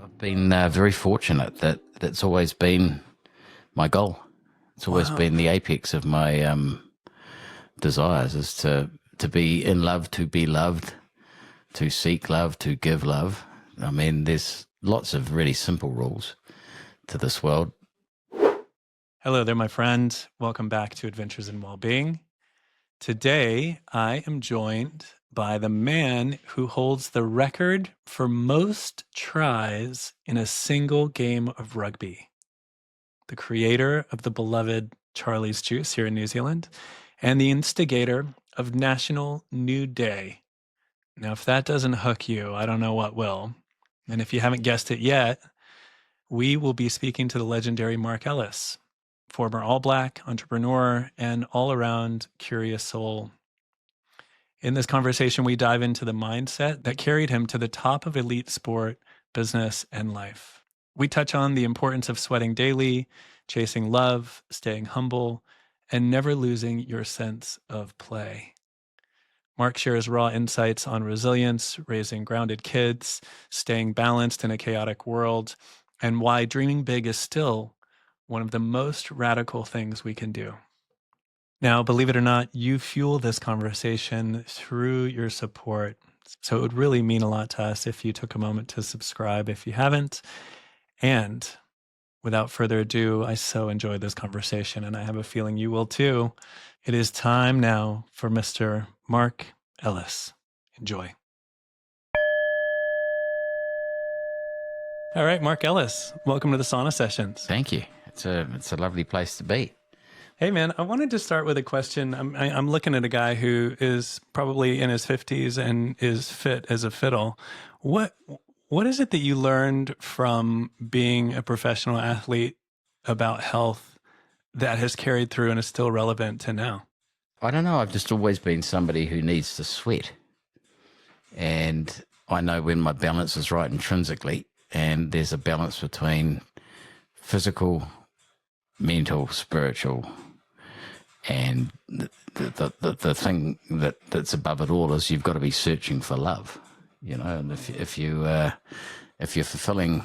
I've been very fortunate that that's always been my goal. It's always been the apex of my desires, is to be in love, to be loved, to seek love, to give love. I mean, there's lots of really simple rules to this world. Hello there, my friend. Welcome back to Adventures in Wellbeing. Today, I am joined by the man who holds the record for most tries in a single game of rugby, the creator of the beloved Charlie's Juice here in New Zealand, and the instigator of National Nude Day. Now, if that doesn't hook you, I don't know what will. And if you haven't guessed it yet, we will be speaking to the legendary Marc Ellis, former All Black, entrepreneur, and all-around curious soul. In this conversation, we dive into the mindset that carried him to the top of elite sport, business, and life. We touch on the importance of sweating daily, chasing love, staying humble, and never losing your sense of play. Marc shares raw insights on resilience, raising grounded kids, staying balanced in a chaotic world, and why dreaming big is still one of the most radical things we can do. Now, believe it or not, you fuel this conversation through your support. So it would really mean a lot to us if you took a moment to subscribe if you haven't. And without further ado, I so enjoyed this conversation, and I have a feeling you will too. It is time now for Mr. Marc Ellis. Enjoy. All right, Marc Ellis, welcome to the Sauna Sessions. Thank you. It's a lovely place to be. Hey, man, I wanted to start with a question. I'm looking at a guy who is probably in his 50s and is fit as a fiddle. What is it that you learned from being a professional athlete about health that has carried through and is still relevant to now? I don't know. I've just always been somebody who needs to sweat. And I know when my balance is right intrinsically, and there's a balance between physical, mental, spiritual, and the thing that's above it all is you've got to be searching for love, you know. And if you're fulfilling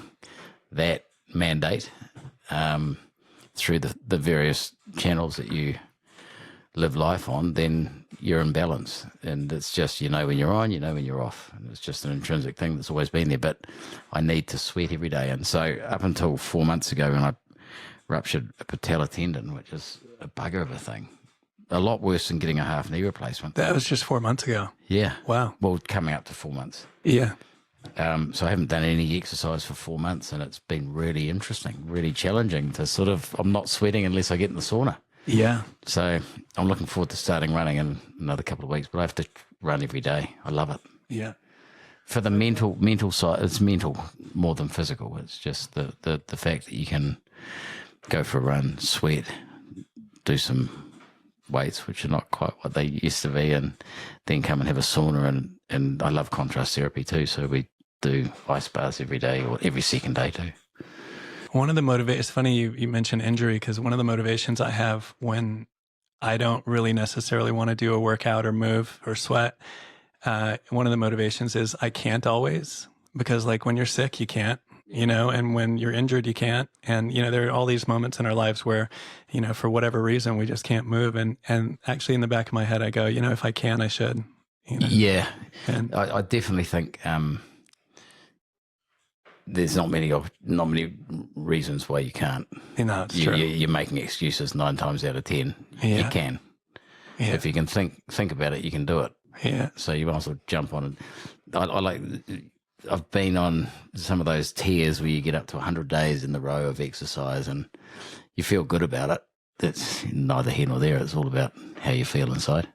that mandate through the various channels that you live life on, then you're in balance. And it's just, you know, when you're on, you know when you're off. And it's just an intrinsic thing that's always been there. But I need to sweat every day. And so up until 4 months ago, when I ruptured a patella tendon, which is a bugger of a thing, a lot worse than getting a half knee replacement. That was just 4 months ago. Yeah. Wow. Well, coming up to 4 months. Yeah. So I haven't done any exercise for 4 months, and it's been really interesting, really challenging to sort of, I'm not sweating unless I get in the sauna. Yeah. So I'm looking forward to starting running in another couple of weeks, but I have to run every day. I love it. Yeah. For the mental side, it's mental more than physical. It's just the fact that you can go for a run, sweat, do some weights, which are not quite what they used to be, and then come and have a sauna. And I love contrast therapy too, so we do ice baths every day or every second day too. One of the it's funny you mentioned injury, because one of the motivations I have when I don't really necessarily want to do a workout or move or sweat, one of the motivations is I can't always, because like when you're sick, you can't, you know, and when you're injured, you can't. And, you know, there are all these moments in our lives where, you know, for whatever reason, we just can't move. And actually in the back of my head, I go, you know, if I can, I should. You know? Yeah. And I definitely think there's not many reasons why you can't. you know, it's true. You're making excuses 9 times out of 10. Yeah. You can. Yeah. If you can think about it, you can do it. Yeah. So you might as well jump on it. I've been on some of those tears where you get up to 100 days in the row of exercise and you feel good about it. It's neither here nor there. It's all about how you feel inside.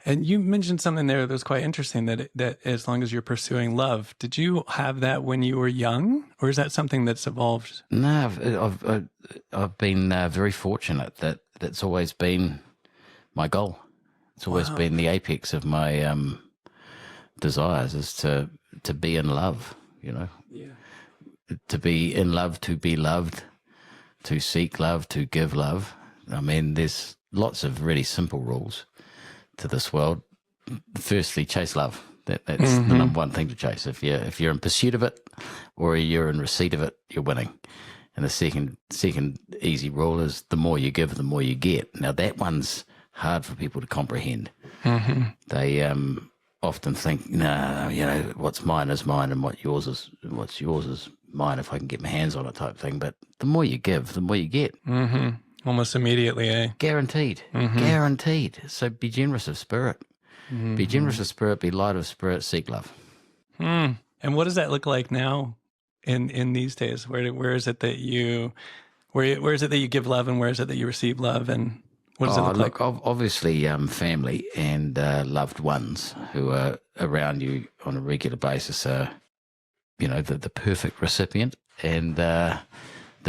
And you mentioned something there that was quite interesting, that as long as you're pursuing love, did you have that when you were young, or is that something that's evolved? No, I've been very fortunate that that's always been my goal. It's always been the apex of my desires, is to be in love, you know. Yeah. To be in love, to be loved, to seek love, to give love. I mean, there's lots of really simple rules to this world. firstly, chase love. That's the number one thing to chase. If you're in pursuit of it, or you're in receipt of it, you're winning. And the second easy rule is the more you give, the more you get. Now that one's hard for people to comprehend. They often think, no, what's mine is mine, and what's yours is mine if I can get my hands on it, type thing. But the more you give, the more you get. Almost immediately, eh? Guaranteed. Guaranteed. So be generous of spirit. Be generous of spirit, be light of spirit, seek love. And what does that look like now in these days? Where is it that you give love, and where is it that you receive love, and what does it look like? Obviously, family and loved ones who are around you on a regular basis are, the perfect recipient and the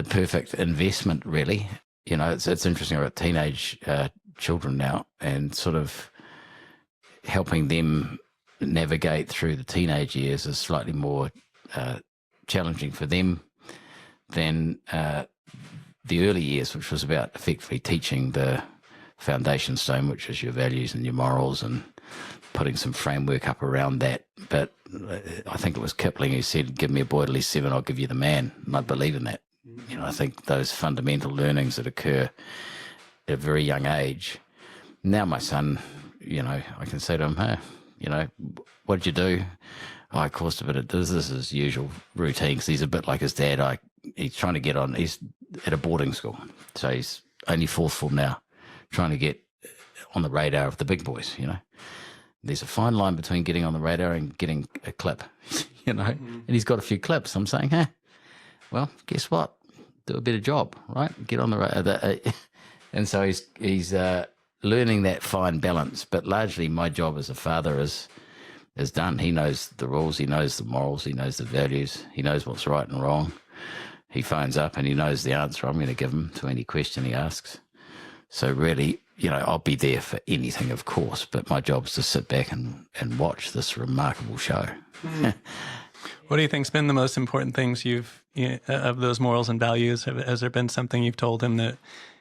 perfect investment, really. It's interesting about teenage children now, and sort of helping them navigate through the teenage years is slightly more challenging for them than the early years, which was about effectively teaching the foundation stone, which is your values and your morals, and putting some framework up around that. But I think it was Kipling who said, give me a boy at least 7, I'll give you the man. And I believe in that. I think those fundamental learnings that occur at a very young age. Now my son, I can say to him, hey, what did you do? I caused a bit of this is his usual routine, because he's a bit like his dad. He's trying to get on, he's at a boarding school. So he's only fourth form now, trying to get on the radar of the big boys, There's a fine line between getting on the radar and getting a clip, and he's got a few clips. I'm saying, hey, well, guess what? Do a better job, right? Get on the radar. And so he's learning that fine balance. But largely my job as a father is done. He knows the rules, he knows the morals, he knows the values, he knows what's right and wrong. He phones up and he knows the answer I'm going to give him to any question he asks. So really, I'll be there for anything, of course, but my job is to sit back and watch this remarkable show. What do you think's been the most important things of those morals and values? Has there been something you've told him that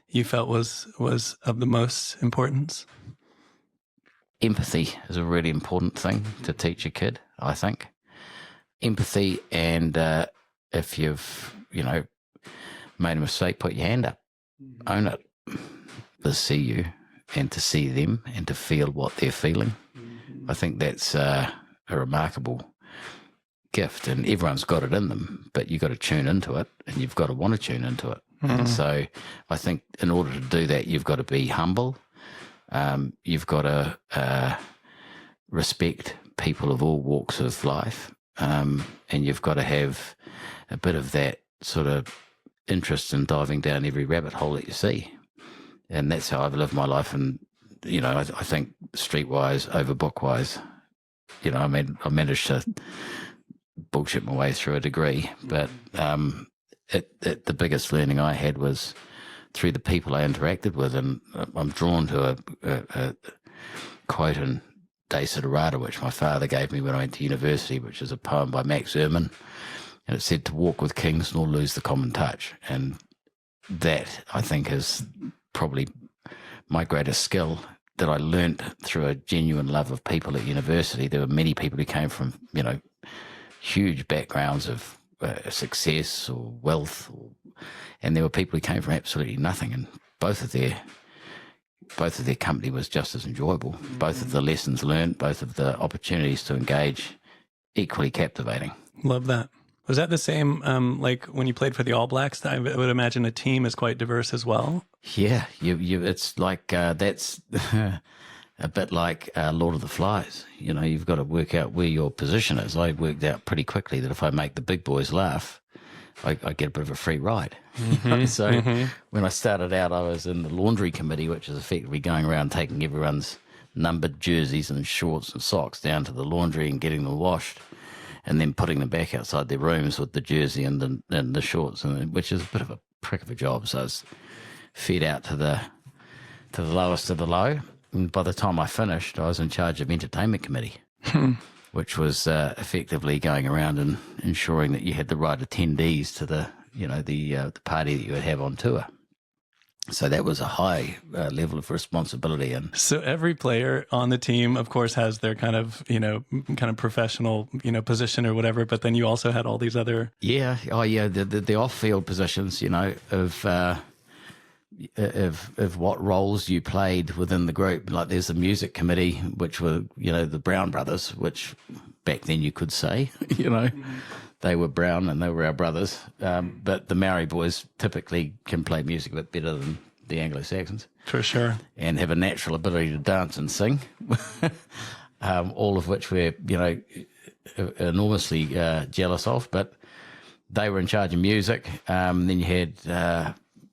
you felt was of the most importance? Empathy is a really important thing to teach a kid, I think. Empathy, and if you've, made a mistake, put your hand up, own it. To see you and to see them and to feel what they're feeling. I think that's a remarkable gift, and everyone's got it in them, but you've got to tune into it, and you've got to want to tune into it. And so I think in order to do that, you've got to be humble. You've got to respect people of all walks of life, and you've got to have a bit of that sort of interest in diving down every rabbit hole that you see. And that's how I've lived my life. And, I think streetwise, over bookwise, I managed to bullshit my way through a degree. But the biggest learning I had was through the people I interacted with. And I'm drawn to a quote in Desiderata, which my father gave me when I went to university, which is a poem by Max Ehrmann. And it said, to walk with kings nor lose the common touch. And that, I think, is probably my greatest skill that I learnt through a genuine love of people at university. There were many people who came from, huge backgrounds of success or wealth, and there were people who came from absolutely nothing, and both of their company was just as enjoyable. Both of the lessons learned, both of the opportunities to engage, equally captivating. Love that. Was that the same, like when you played for the All Blacks? I would imagine a team is quite diverse as well. Yeah, it's like that's a bit like Lord of the Flies. You've got to work out where your position is. I worked out pretty quickly that if I make the big boys laugh, I get a bit of a free ride. So when I started out, I was in the laundry committee, which is effectively going around taking everyone's numbered jerseys and shorts and socks down to the laundry and getting them washed, and then putting them back outside their rooms with the jersey and the shorts, which is a bit of a prick of a job. So I was fed out to the lowest of the low. And by the time I finished, I was in charge of entertainment committee, which was effectively going around and ensuring that you had the right attendees to the party that you would have on tour. So that was a high level of responsibility. And So every player on the team, of course, has their kind of, kind of professional, position or whatever. But then you also had all these other. yeah, the off-field positions, of what roles you played within the group. Like there's the music committee, which were, the Brown brothers, which back then you could say, they were Brown and they were our brothers. But the Maori boys typically can play music a bit better than the Anglo-Saxons. For sure. And have a natural ability to dance and sing, all of which we're, enormously jealous of. But they were in charge of music. Then you had,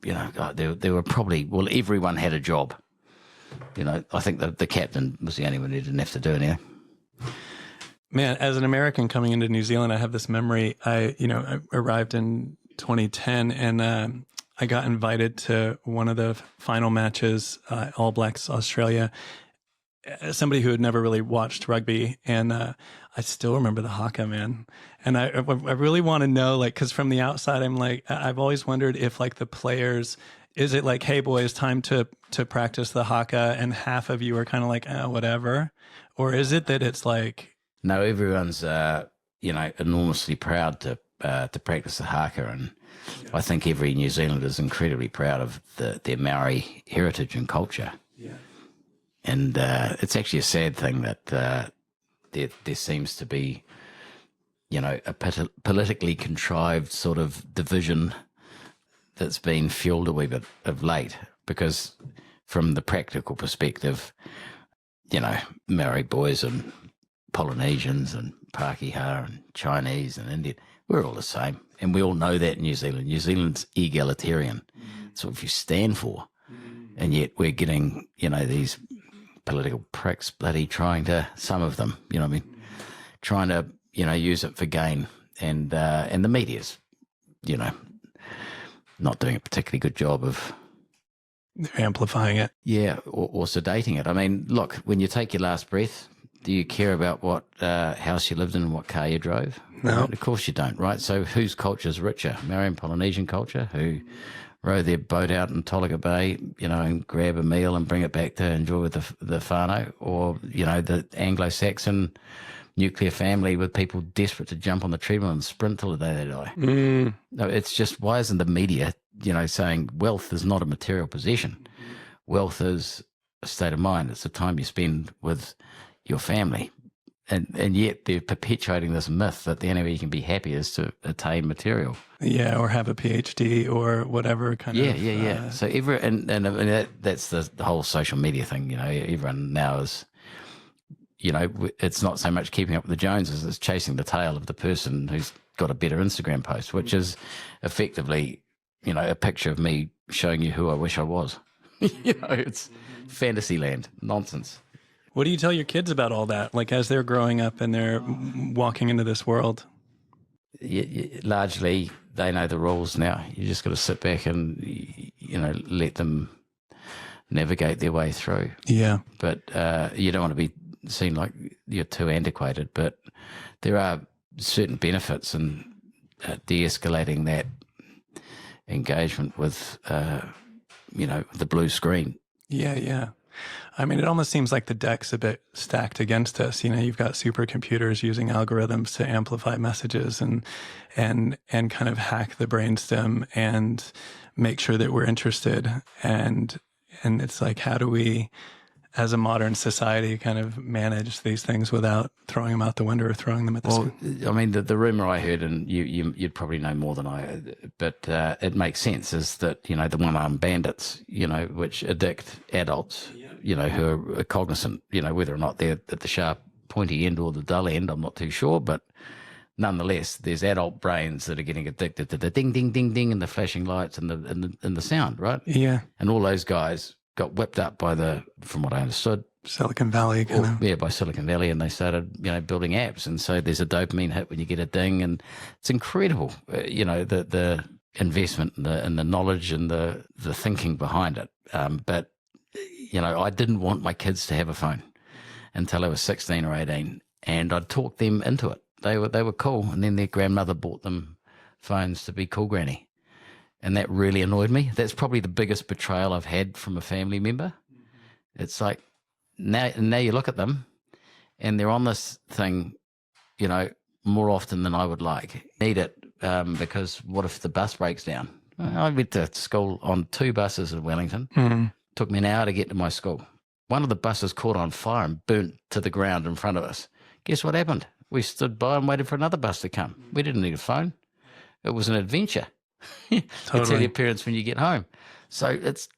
there were probably, everyone had a job. I think the captain was the only one who didn't have to do anything. Man, as an American coming into New Zealand, I have this memory. I arrived in 2010 and I got invited to one of the final matches, All Blacks Australia. As somebody who had never really watched rugby, and I still remember the haka, man. And I really want to know, like, because from the outside, I'm like, I've always wondered if, like, the players, is it like, hey, boys, time to practice the haka, and half of you are kind of like, whatever, or is it that it's like? No, everyone's enormously proud to practice the haka, and I think every New Zealander is incredibly proud of their Maori heritage and culture. Yeah. And it's actually a sad thing that there seems to be, a politically contrived sort of division that's been fueled a wee bit of late. Because from the practical perspective, Maori boys and Polynesians and Pākehā and Chinese and Indian, we're all the same. And we all know that in New Zealand. New Zealand's egalitarian. That's what you stand for. And yet we're getting, these political pricks bloody trying to, some of them, trying to, use it for gain. And the media's, not doing a particularly good job of amplifying it. Yeah, or sedating it. I mean, look, when you take your last breath, do you care about what house you lived in and what car you drove? No. Right? Of course you don't, right? So whose culture is richer? Maori and Polynesian culture, who row their boat out in Tolaga Bay, and grab a meal and bring it back to enjoy with the whānau, or, the Anglo-Saxon nuclear family with people desperate to jump on the treadmill and sprint till the day they die. No, it's just, why isn't the media, saying wealth is not a material possession? Wealth is a state of mind. It's the time you spend with your family. And yet they're perpetuating this myth that the only way you can be happy is to attain material. Yeah, or have a PhD or whatever kind of. Yeah. So that's the whole social media thing. Everyone now is, it's not so much keeping up with the Joneses, it's chasing the tail of the person who's got a better Instagram post, which is effectively, a picture of me showing you who I wish I was. It's fantasy land, nonsense. What do you tell your kids about all that? Like as they're growing up and they're walking into this world? Largely, they know the rules now. You just got to sit back and, let them navigate their way through. Yeah. But you don't want to be seen like you're too antiquated. But there are certain benefits in de-escalating that engagement with, the blue screen. Yeah. I mean, it almost seems like the deck's a bit stacked against us. You've got supercomputers using algorithms to amplify messages and kind of hack the brainstem and make sure that we're interested. And it's like, how do we, as a modern society, kind of manage these things without throwing them out the window or throwing them at the sky? I mean, the rumor I heard, and you'd probably know more than I, but it makes sense, is that, the one-armed bandits, which addict adults, who are cognizant, whether or not they're at the sharp, pointy end or the dull end, I'm not too sure, but nonetheless, there's adult brains that are getting addicted to the ding, ding, ding, ding, and the flashing lights and the sound, right? Yeah. And all those guys got whipped up by from what I understood, Silicon Valley kind of. Yeah, by Silicon Valley, and they started, building apps. And so there's a dopamine hit when you get a ding, and it's incredible, the investment and the knowledge and the thinking behind it. But, I didn't want my kids to have a phone until they were 16 or 18, and I'd talk them into it. They were cool, and then their grandmother bought them phones to be cool granny. And that really annoyed me. That's probably the biggest betrayal I've had from a family member. It's like, now you look at them and they're on this thing, more often than I would like. Need it because what if the bus breaks down? I went to school on 2 buses in Wellington. Took me an hour to get to my school. One of the buses caught on fire and burnt to the ground in front of us. Guess what happened? We stood by and waited for another bus to come. We didn't need a phone. It was an adventure. You tell your parents when you get home. So it's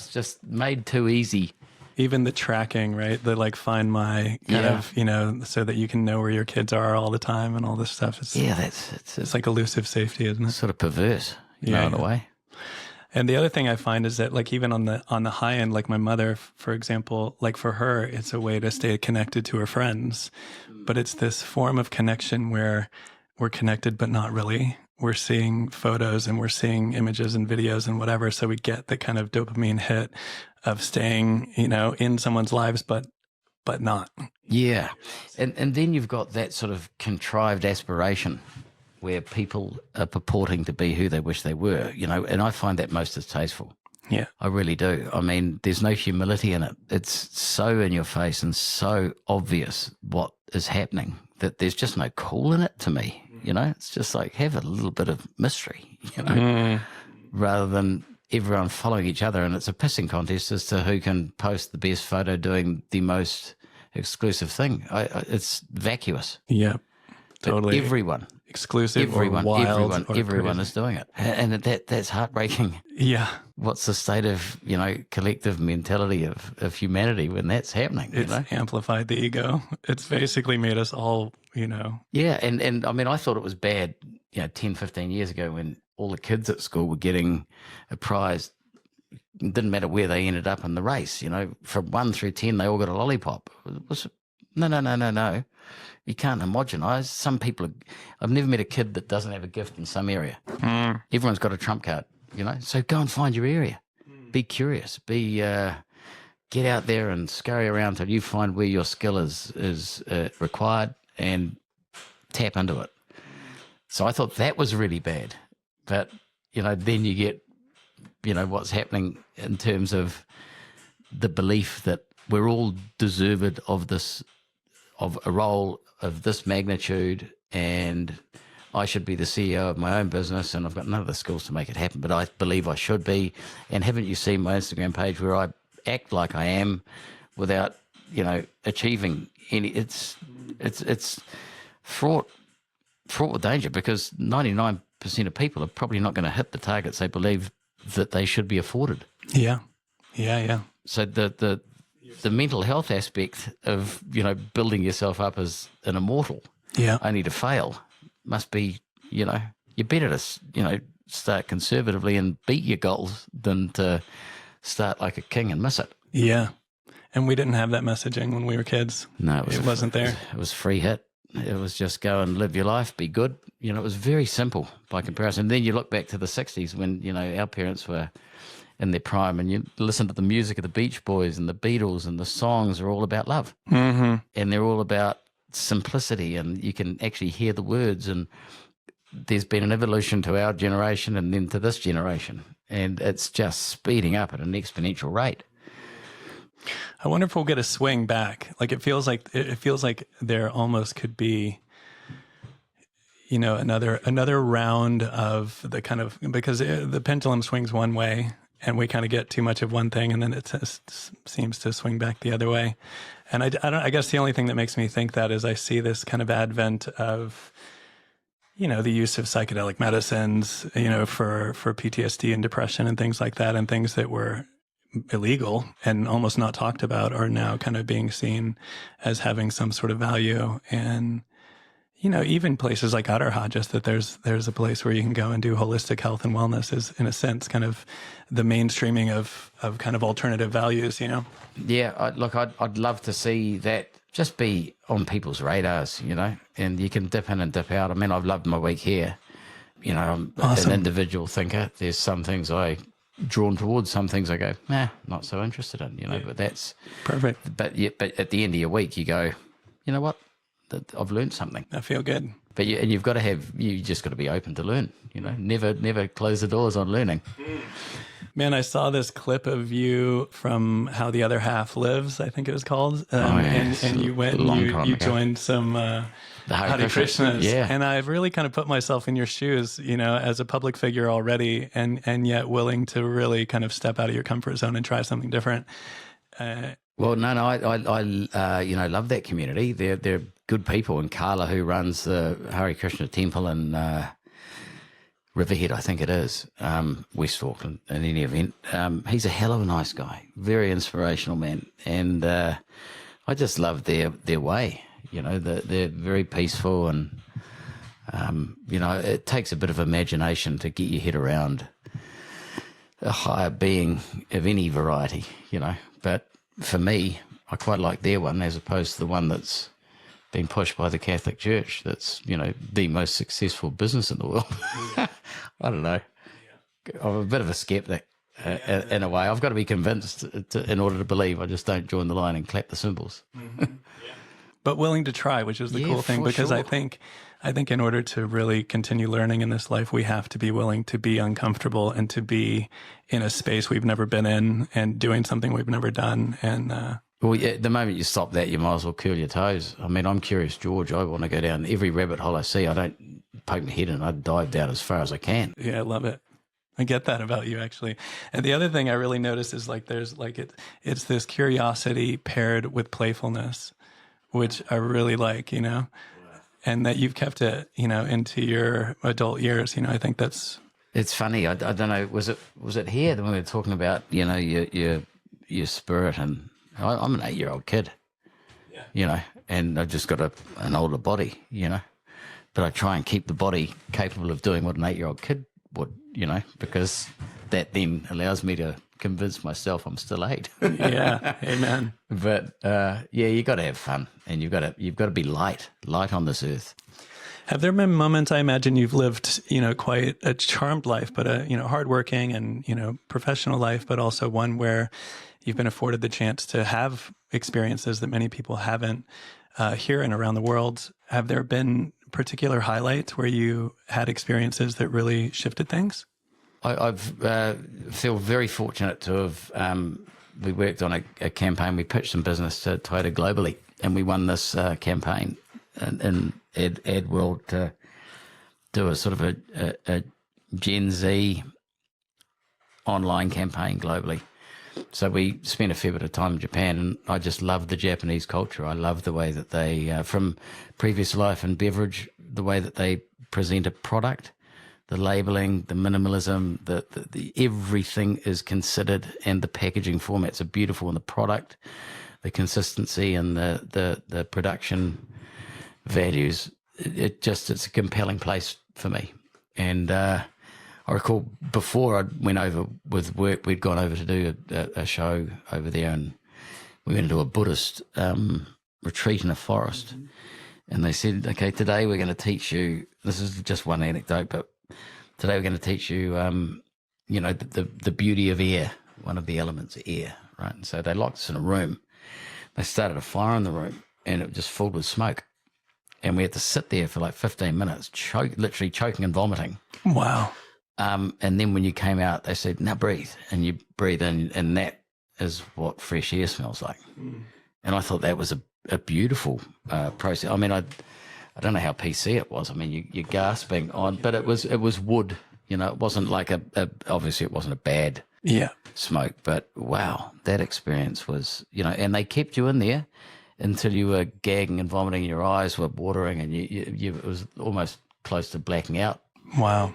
just made too easy. Even the tracking, right? The like Find My kind of, so that you can know where your kids are all the time and all this stuff. It's like elusive safety, isn't it? Sort of perverse, in a way. And the other thing I find is that, like, even on the high end, like my mother, for example, like for her, it's a way to stay connected to her friends, but it's this form of connection where we're connected, but not really. We're seeing photos and we're seeing images and videos and whatever. So we get the kind of dopamine hit of staying, in someone's lives, but not. Yeah. And then you've got that sort of contrived aspiration where people are purporting to be who they wish they were, and I find that most distasteful. Yeah. I really do. I mean, there's no humility in it. It's so in your face and so obvious what is happening that there's just no cool in it to me. It's just like, have a little bit of mystery, rather than everyone following each other. And it's a pissing contest as to who can post the best photo doing the most exclusive thing. It's vacuous. Yeah, totally. Everyone. Exclusive everyone, or wild everyone is doing it. And that's heartbreaking. Yeah. What's the state of, collective mentality of humanity when that's happening? It's amplified the ego. It's basically made us all, Yeah. And I mean, I thought it was bad, 10, 15 years ago when all the kids at school were getting a prize. It didn't matter where they ended up in the race, from 1 through 10, they all got a lollipop. It was, no. You can't homogenize. Some people I've never met a kid that doesn't have a gift in some area. Everyone's got a trump card, so go and find your area. Be curious, get out there and scurry around till you find where your skill is required and tap into it. So I thought that was really bad. But, then you get, what's happening in terms of the belief that we're all deserved of a role of this magnitude, and I should be the CEO of my own business, and I've got none of the skills to make it happen, but I believe I should be. And haven't you seen my Instagram page where I act like I am without, achieving any? It's fraught with danger, because 99% of people are probably not going to hit the targets they believe that they should be afforded. Yeah. So the mental health aspect of, building yourself up as an immortal, only to fail, must be, you're better to, start conservatively and beat your goals than to start like a king and miss it. Yeah. And we didn't have that messaging when we were kids. No, it wasn't there. It was free hit. It was just go and live your life, be good. It was very simple by comparison. Then you look back to the 60s when, our parents were in their prime, and you listen to the music of the Beach Boys and the Beatles, and the songs are all about love. And they're all about simplicity, and you can actually hear the words. And there's been an evolution to our generation and then to this generation, and it's just speeding up at an exponential rate. I wonder if we'll get a swing back. Like it feels like there almost could be, another round of the kind of, because the pendulum swings one way, and we kind of get too much of one thing, and then it seems to swing back the other way. And I guess the only thing that makes me think that is I see this kind of advent of, the use of psychedelic medicines, for PTSD and depression and things like that, and things that were illegal and almost not talked about are now kind of being seen as having some sort of value. And even places like aroha, just that there's a place where you can go and do holistic health and wellness is, in a sense, kind of the mainstreaming of kind of alternative values, Yeah, I'd love to see that just be on people's radars, and you can dip in and dip out. I mean, I've loved my week here. I'm awesome. An individual thinker. There's some things I drawn towards, some things I go, not so interested in, but that's perfect. But at the end of your week, you go, you know what? that I've learned something. I feel good. But you just got to be open to learn, never close the doors on learning. Man, I saw this clip of you from How the Other Half Lives, I think it was called. And you went and you joined some The Hare Krishnas. Yeah. And I've really kind of put myself in your shoes, as a public figure already, and yet willing to really kind of step out of your comfort zone and try something different. Well, no, I love that community. They're good people. And Carla, who runs the Hare Krishna temple in Riverhead, I think it is, West Auckland, in any event. He's a hell of a nice guy, very inspirational man. And I just love their way. They're very peaceful, and, it takes a bit of imagination to get your head around a higher being of any variety, But for me, I quite like their one as opposed to the one that's been pushed by the Catholic Church. That's, the most successful business in the world. I don't know. I'm a bit of a skeptic in a way. I've got to be convinced in order to believe. I just don't join the line and clap the cymbals. But willing to try, which is the cool thing, because sure. I think in order to really continue learning in this life, we have to be willing to be uncomfortable and to be in a space we've never been in and doing something we've never done. And well, yeah, the moment you stop that, you might as well curl your toes. I mean, I'm Curious George. I want to go down every rabbit hole I see. I don't poke my head in. I dive down as far as I can. Yeah, I love it. I get that about you, actually. And the other thing I really noticed is it's this curiosity paired with playfulness, which I really like, and that you've kept it, into your adult years. I think that's. It's funny. I don't know. Was it here when we were talking about, your spirit? And I'm an 8-year-old kid, and I've just got an older body, but I try and keep the body capable of doing what an 8-year-old kid would, because that then allows me to convince myself I'm still 8. Yeah, amen. But you got to have fun, and you've got to be light on this earth. Have there been moments? I imagine you've lived, quite a charmed life, but a hardworking and professional life, but also one where you've been afforded the chance to have experiences that many people haven't here and around the world. Have there been particular highlights where you had experiences that really shifted things? I feel very fortunate to have. We worked on a campaign. We pitched some business to Toyota globally, and we won this campaign in Ad World to do a sort of a Gen Z online campaign globally. So we spent a fair bit of time in Japan, and I just love the Japanese culture. I love the way that they, from previous life and beverage, the way that they present a product. The labeling, the minimalism, the everything is considered, and the packaging formats are beautiful, and the product, the consistency, and the production values. It's a compelling place for me. And I recall before I went over with work, we'd gone over to do a show over there, and we went into a Buddhist retreat in a forest, and they said, "Okay, today we're going to teach you." This is just one anecdote, but. Today we're going to teach you, the beauty of air, one of the elements of air, right? And so they locked us in a room. They started a fire in the room, and it was just filled with smoke. And we had to sit there for like 15 minutes, literally choking and vomiting. Wow. And then when you came out, they said, "Now breathe." And you breathe in, and that is what fresh air smells like. Mm. And I thought that was a beautiful process. I mean, I don't know how PC it was. I mean, you're gasping on, but it was wood. It wasn't like obviously it wasn't a bad smoke, but wow, that experience was, and they kept you in there until you were gagging and vomiting, your eyes were watering, and you it was almost close to blacking out. Wow.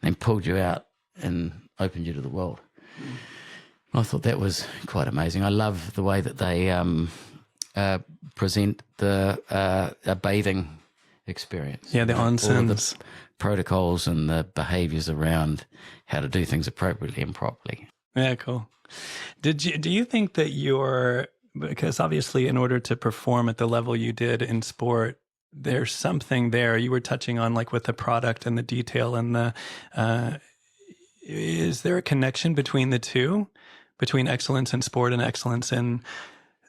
Then pulled you out and opened you to the world. I thought that was quite amazing. I love the way that they present the bathing experience. Yeah, the onsens. The protocols and the behaviors around how to do things appropriately and properly. Yeah, cool. Do you think that because obviously in order to perform at the level you did in sport, there's something there you were touching on, like with the product and the detail and is there a connection between the two, between excellence in sport and excellence in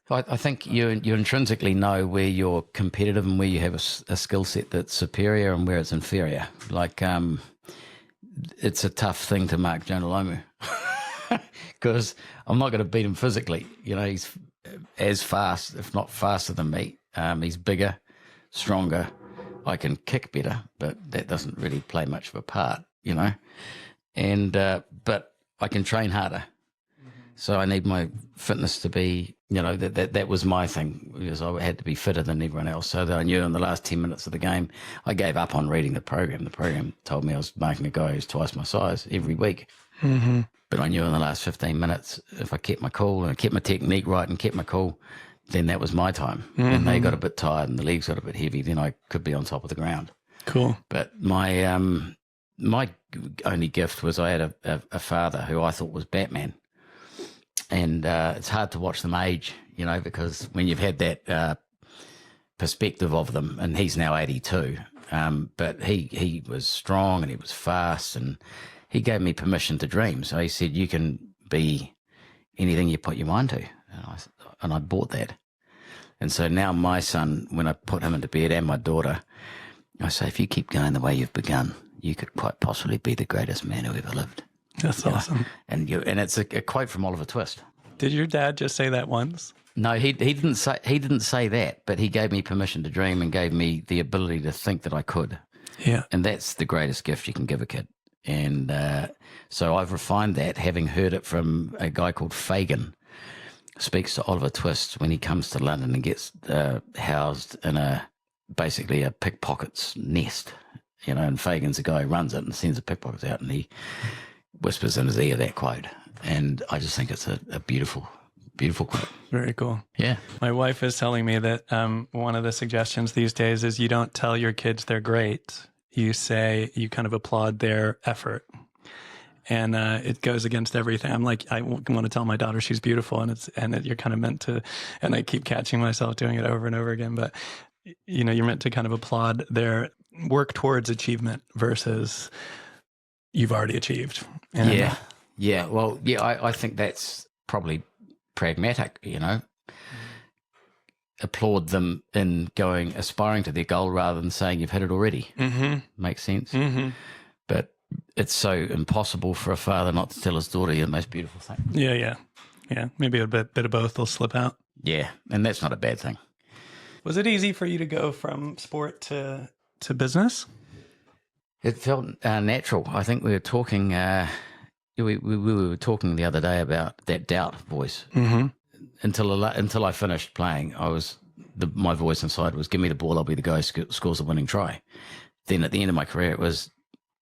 I think you intrinsically know where you're competitive and where you have a skill set that's superior and where it's inferior. Like, it's a tough thing to mark Jonah Lomu because I'm not going to beat him physically. He's as fast, if not faster than me. He's bigger, stronger. I can kick better, but that doesn't really play much of a part, And but I can train harder. So I need my fitness to be, that was my thing, because I had to be fitter than everyone else. So that I knew in the last 10 minutes of the game, I gave up on reading the program. The program told me I was marking a guy who's twice my size every week. Mm-hmm. But I knew in the last 15 minutes, if I kept my cool and I kept my technique right and kept my cool, then that was my time. Mm-hmm. And they got a bit tired and the legs got a bit heavy, then I could be on top of the ground. Cool. But my only gift was I had a father who I thought was Batman. And it's hard to watch them age, because when you've had that perspective of them, and he's now 82, but he was strong and he was fast, and he gave me permission to dream. So he said, you can be anything you put your mind to. And I bought that. And so now my son, when I put him into bed, and my daughter, I say, if you keep going the way you've begun, you could quite possibly be the greatest man who ever lived. That's awesome. And it's a quote from Oliver Twist. Did your dad just say that once? No, he didn't say that, but he gave me permission to dream and gave me the ability to think that I could. Yeah. And that's the greatest gift you can give a kid. And so I've refined that, having heard it from a guy called Fagin, speaks to Oliver Twist when he comes to London and gets housed in basically a pickpocket's nest, and Fagin's the guy who runs it and sends the pickpockets out, and he whispers in his ear that quote. And I just think it's a beautiful, beautiful quote. Very cool. Yeah. My wife is telling me that one of the suggestions these days is you don't tell your kids they're great. You kind of applaud their effort. And it goes against everything. I'm like, I want to tell my daughter she's beautiful, and you're kind of meant to, and I keep catching myself doing it over and over again. But, you're meant to kind of applaud their work towards achievement versus you've already achieved. And Yeah. Well, I think that's probably pragmatic, Applaud them in aspiring to their goal rather than saying you've hit it already. Mm-hmm. Makes sense. Mm-hmm. But it's so impossible for a father not to tell his daughter you're the most beautiful thing. Yeah. Maybe a bit of both will slip out. Yeah, and that's not a bad thing. Was it easy for you to go from sport to business? It felt natural. I think we were talking. We were talking the other day about that doubt voice. Mm-hmm. Until I finished playing, my voice inside was, "Give me the ball. I'll be the guy who scores the winning try." Then at the end of my career, it was,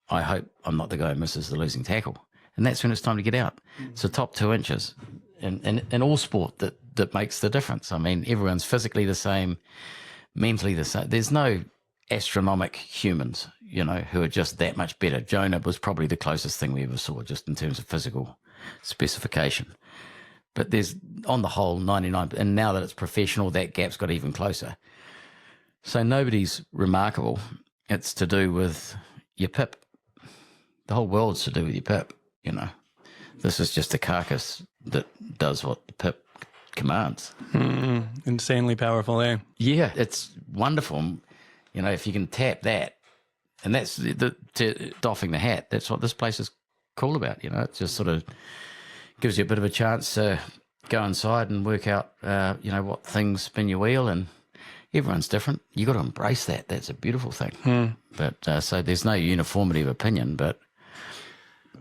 "I hope I'm not the guy who misses the losing tackle." And that's when it's time to get out. It's the top 2 inches, in all sport that makes the difference. I mean, everyone's physically the same, mentally the same. There's no astronomic humans, who are just that much better. Jonah was probably the closest thing we ever saw, just in terms of physical specification. But there's, on the whole, 99, and now that it's professional, that gap's got even closer. So nobody's remarkable. It's to do with your pip. The whole world's to do with your pip, This is just a carcass that does what the pip commands. Insanely powerful, eh? Yeah, it's wonderful. If you can tap that, and that's doffing the hat, that's what this place is cool about. It just sort of gives you a bit of a chance to go inside and work out, what things spin your wheel, and everyone's different. You got to embrace that. That's a beautiful thing. But so there's no uniformity of opinion, but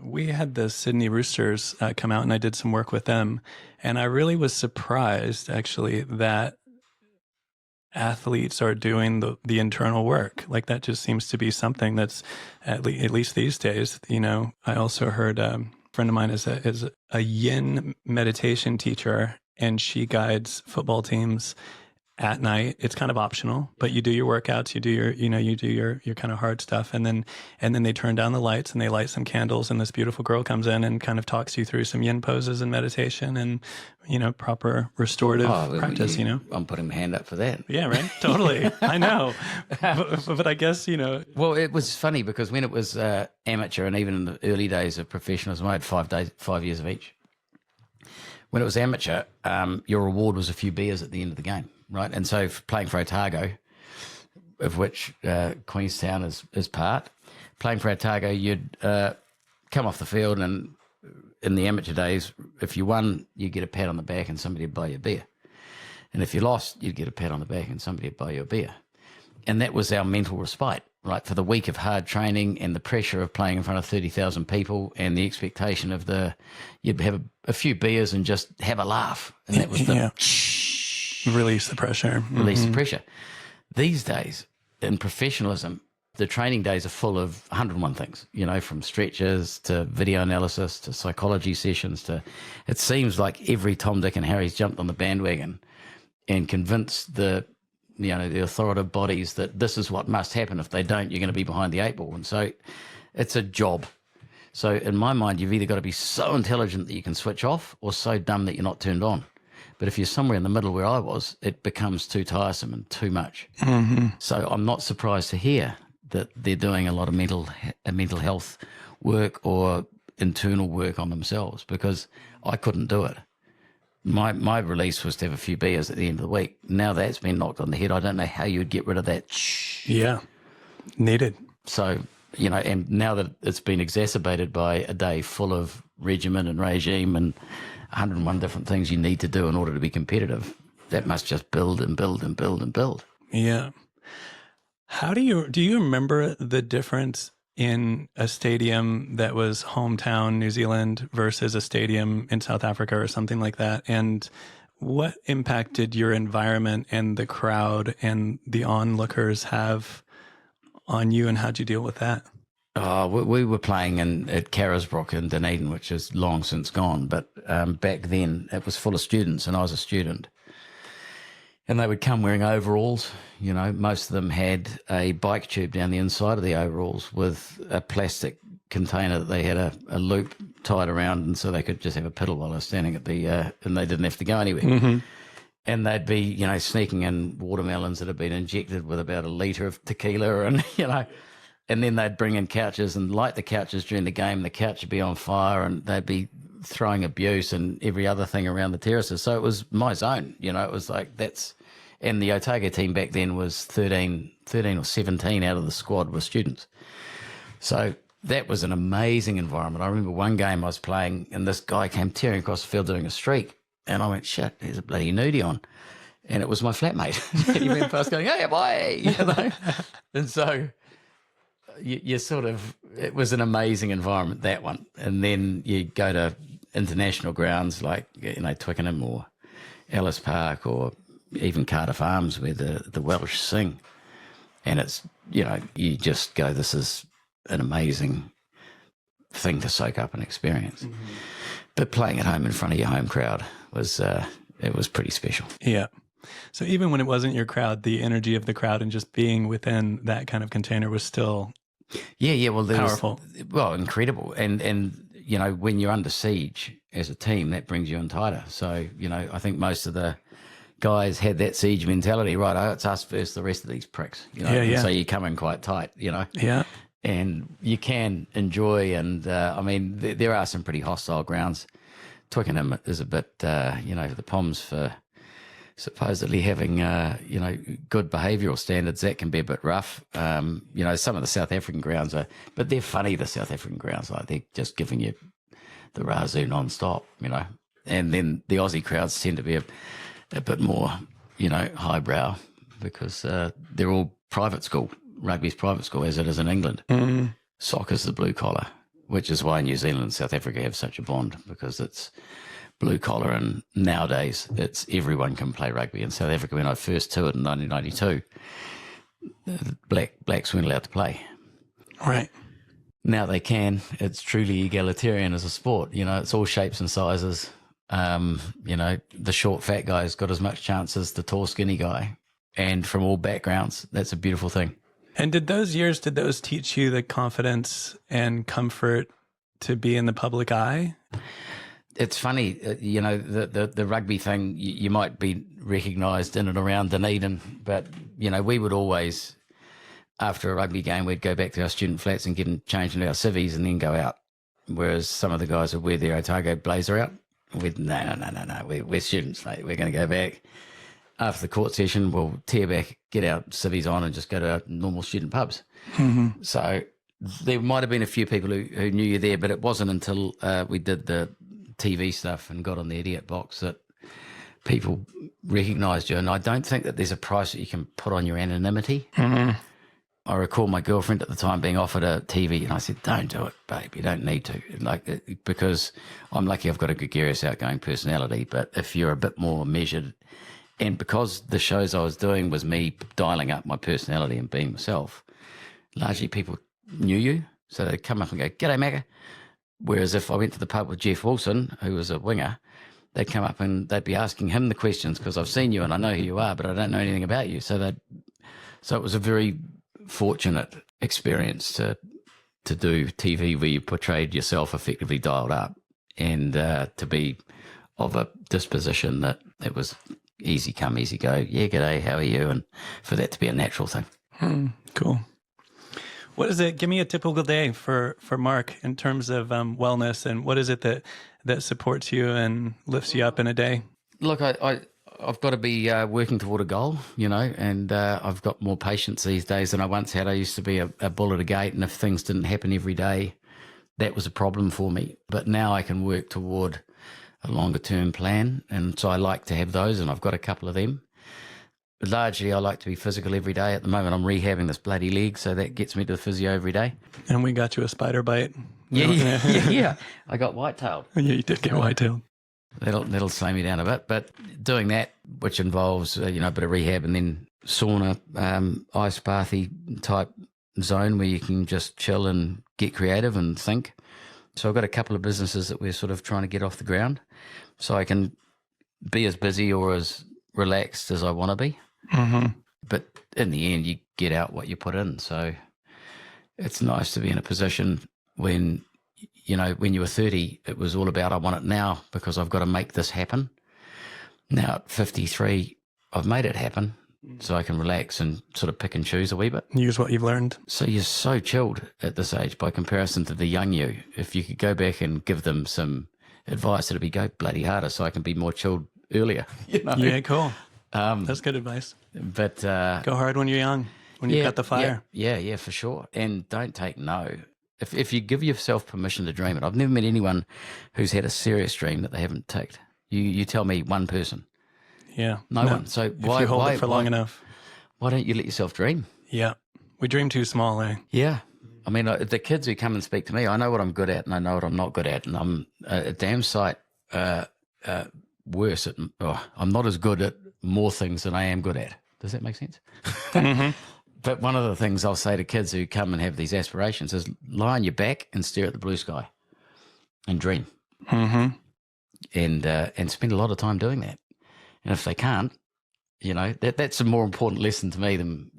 we had the Sydney Roosters come out, and I did some work with them, and I really was surprised, actually, that athletes are doing the internal work. Like, that just seems to be something that's at least these days. I also heard a friend of mine is a yin meditation teacher, and she guides football teams at night. It's kind of optional, but you do your workouts, you do your kind of hard stuff. And then they turn down the lights and they light some candles, and this beautiful girl comes in and kind of talks you through some yin poses and meditation and, proper restorative practice, I'm putting my hand up for that. Yeah, right. Totally. I know. But I guess, Well, it was funny because when it was amateur and even in the early days of professionalism, I had 5 years of each. When it was amateur, your reward was a few beers at the end of the game, right? And so playing for Otago, of which Queenstown is part, playing for Otago, you'd come off the field, and in the amateur days, if you won, you'd get a pat on the back and somebody would buy you a beer. And if you lost, you'd get a pat on the back and somebody would buy you a beer. And that was our mental respite, right? For the week of hard training and the pressure of playing in front of 30,000 people and the expectation of you'd have a few beers and just have a laugh. And that was Release the pressure. Release the pressure. These days, in professionalism, the training days are full of 101 things, from stretches to video analysis to psychology sessions it seems like every Tom, Dick and Harry's jumped on the bandwagon and convinced the authoritative bodies that this is what must happen. If they don't, you're going to be behind the eight ball. And so it's a job. So in my mind, you've either got to be so intelligent that you can switch off or so dumb that you're not turned on. But if you're somewhere in the middle where I was, it becomes too tiresome and too much. Mm-hmm. So I'm not surprised to hear that they're doing a lot of mental health work or internal work on themselves, because I couldn't do it. My release was to have a few beers at the end of the week. Now that's been knocked on the head. I don't know how you would get rid of that. Yeah, needed. So, and now that it's been exacerbated by a day full of regimen and regime and 101 different things you need to do in order to be competitive, that must just build and build and build and build. Yeah. Do you remember the difference in a stadium that was hometown New Zealand versus a stadium in South Africa or something like that? And what impact did your environment and the crowd and the onlookers have on you, and how'd you deal with that? We were playing at Carisbrook in Dunedin, which is long since gone. But back then it was full of students, and I was a student. And they would come wearing overalls. Most of them had a bike tube down the inside of the overalls with a plastic container that they had a loop tied around, and so they could just have a piddle while they were standing at and they didn't have to go anywhere. Mm-hmm. And they'd be, sneaking in watermelons that had been injected with about a litre of tequila, and, and then they'd bring in couches and light the couches during the game. The couch would be on fire, and they'd be throwing abuse and every other thing around the terraces. So it was my zone, it was like and the Otago team back then was 13 or 17 out of the squad were students. So that was an amazing environment. I remember one game I was playing and this guy came tearing across the field doing a streak, and I went, shit, there's a bloody nudie on. And it was my flatmate. He went past going, hey, boy, And so you sort of, it was an amazing environment, that one. And then you go to international grounds like, Twickenham or Ellis Park or even Cardiff Arms, where the Welsh sing. And it's, you just go, this is an amazing thing to soak up and experience. Mm-hmm. But playing at home in front of your home crowd was, it was pretty special. Yeah. So even when it wasn't your crowd, the energy of the crowd and just being within that kind of container was still powerful. Incredible. And when you're under siege as a team, that brings you in tighter. So, I think most of the guys had that siege mentality, right? Oh, it's us versus the rest of these pricks, So you come in quite tight, Yeah. And you can enjoy, and there are some pretty hostile grounds. Twickenham is a bit, the Poms for supposedly having, good behavioural standards, that can be a bit rough. Some of the South African grounds but they're funny, the South African grounds, like they're just giving you the razoo non-stop, And then the Aussie crowds tend to be a bit more, highbrow, because they're all private school. Rugby's private school, as it is in England. Mm. Soccer's the blue collar, which is why New Zealand and South Africa have such a bond, because it's blue collar, and nowadays it's everyone can play rugby. In South Africa, when I first toured in 1992, blacks weren't allowed to play. Right. Now they can. It's truly egalitarian as a sport. It's all shapes and sizes. The short, fat guy's got as much chance as the tall, skinny guy, and from all backgrounds. That's a beautiful thing. And did those teach you the confidence and comfort to be in the public eye? It's funny, the rugby thing, you might be recognised in and around Dunedin, but, we would always, after a rugby game, we'd go back to our student flats and get changed into our civvies and then go out, whereas some of the guys would wear their Otago blazer out No. We're students, mate. We're going to go back. After the court session, we'll tear back, get our civvies on and just go to our normal student pubs. Mm-hmm. So there might have been a few people who knew you there, but it wasn't until we did the TV stuff and got on the idiot box that people recognised you. And I don't think that there's a price that you can put on your anonymity. Mm-hmm. I recall my girlfriend at the time being offered a TV, and I said, "Don't do it, babe. You don't need to." Because I'm lucky I've got a gregarious, outgoing personality. But if you're a bit more measured, and because the shows I was doing was me dialing up my personality and being myself, largely people knew you, so they'd come up and go, "G'day, Macca." Whereas if I went to the pub with Jeff Wilson, who was a winger, they'd come up and they'd be asking him the questions because I've seen you and I know who you are, but I don't know anything about you. So it was a very fortunate experience to do TV where you portrayed yourself effectively dialed up, and to be of a disposition that it was easy come, easy go. Yeah, g'day, how are you? And for that to be a natural thing. Cool. What is it? Give me a typical day for Marc in terms of wellness, and what is it that supports you and lifts you up in a day? Look, I've got to be working toward a goal, and I've got more patience these days than I once had. I used to be a bull at a gate, and if things didn't happen every day, that was a problem for me. But now I can work toward a longer term plan, and so I like to have those, and I've got a couple of them. But largely, I like to be physical every day. At the moment, I'm rehabbing this bloody leg, so that gets me to the physio every day. And we got you a spider bite. Yeah. I got white-tailed. Yeah, you did get white-tailed. That'll slow me down a bit, but doing that, which involves a bit of rehab and then sauna, ice bathy type zone where you can just chill and get creative and think. So I've got a couple of businesses that we're sort of trying to get off the ground, so I can be as busy or as relaxed as I want to be. Mm-hmm. But in the end, you get out what you put in. So it's nice to be in a position when you were 30, it was all about, I want it now because I've got to make this happen. Now at 53, I've made it happen, so I can relax and sort of pick and choose a wee bit. Use what you've learned. So you're so chilled at this age by comparison to the young you. If you could go back and give them some advice, it'd be go bloody harder so I can be more chilled earlier. Yeah, cool. That's good advice. But go hard when you're young, when you've got the fire. Yeah, for sure. And don't take no. If you give yourself permission to dream it, I've never met anyone who's had a serious dream that they haven't ticked. You tell me one person. Yeah. No one. So if you hold it for long enough. Why don't you let yourself dream? Yeah. We dream too small, eh? Yeah. I mean, the kids who come and speak to me, I know what I'm good at and I know what I'm not good at. And I'm a damn sight worse at, I'm not as good at more things than I am good at. Does that make sense? Mm-hmm. But one of the things I'll say to kids who come and have these aspirations is lie on your back and stare at the blue sky and dream. Mm-hmm. And spend a lot of time doing that. And if they can't, that's a more important lesson to me than,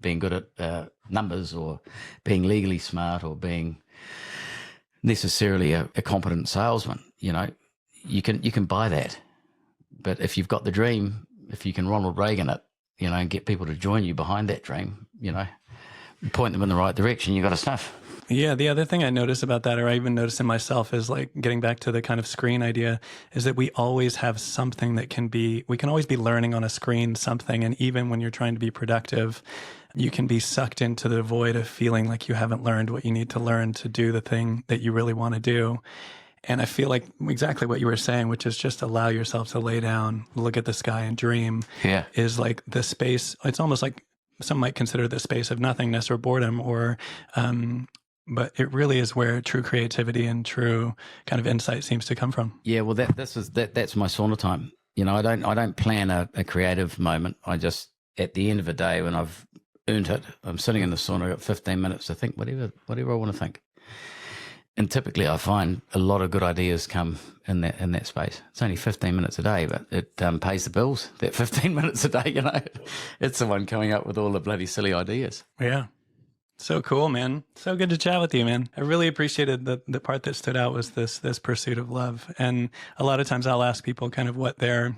being good at numbers or being legally smart or being necessarily a competent salesman. You can buy that. But if you've got the dream, if you can Ronald Reagan it, and get people to join you behind that dream, point them in the right direction, you got to snuff. Yeah, the other thing I notice about that, or I even notice in myself, is like getting back to the kind of screen idea, is that we always have something that we can always be learning on a screen something. And even when you're trying to be productive, you can be sucked into the void of feeling like you haven't learned what you need to learn to do the thing that you really want to do. And I feel like exactly what you were saying, which is just allow yourself to lay down, look at the sky and dream, is like the space. It's almost like some might consider the space of nothingness or boredom, but it really is where true creativity and true kind of insight seems to come from. Yeah, well, that's my sauna time. I don't plan a creative moment. I just, at the end of the day, when I've earned it, I'm sitting in the sauna, I've got 15 minutes to think whatever I want to think. And typically I find a lot of good ideas come in that space. It's only 15 minutes a day, but it pays the bills, that 15 minutes a day, It's the one coming up with all the bloody silly ideas. Yeah. So cool, man. So good to chat with you, man. I really appreciated the part that stood out was this pursuit of love. And a lot of times I'll ask people kind of what their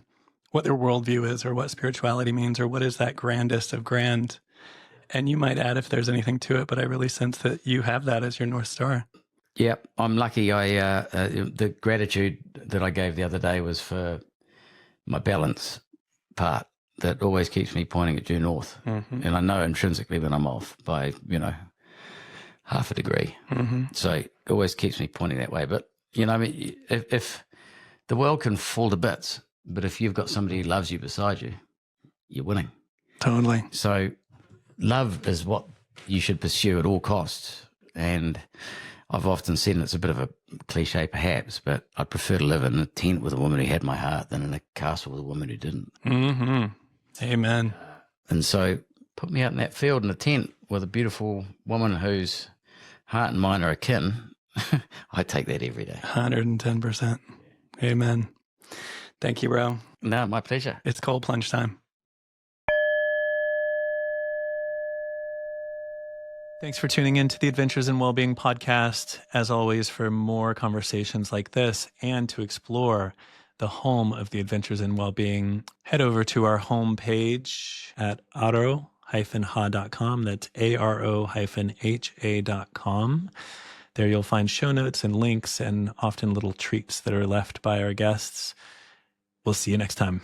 worldview is or what spirituality means or what is that grandest of grand. And you might add if there's anything to it, but I really sense that you have that as your North Star. Yep, I'm lucky. The gratitude that I gave the other day was for my balance part that always keeps me pointing at due north. Mm-hmm. And I know intrinsically when I'm off by, half a degree. Mm-hmm. So it always keeps me pointing that way. But, I mean, if the world can fall to bits, but if you've got somebody who loves you beside you, you're winning. Totally. So love is what you should pursue at all costs. And I've often said, and it's a bit of a cliche perhaps, but I'd prefer to live in a tent with a woman who had my heart than in a castle with a woman who didn't. Mm-hmm. Amen. And so put me out in that field in a tent with a beautiful woman whose heart and mind are akin. I take that every day. 110%. Amen. Thank you, bro. No, my pleasure. It's cold plunge time. Thanks for tuning in to the Adventures in Wellbeing podcast. As always, for more conversations like this and to explore the home of the Adventures in Wellbeing, head over to our homepage at aro-ha.com. That's aro-ha.com. There you'll find show notes and links and often little treats that are left by our guests. We'll see you next time.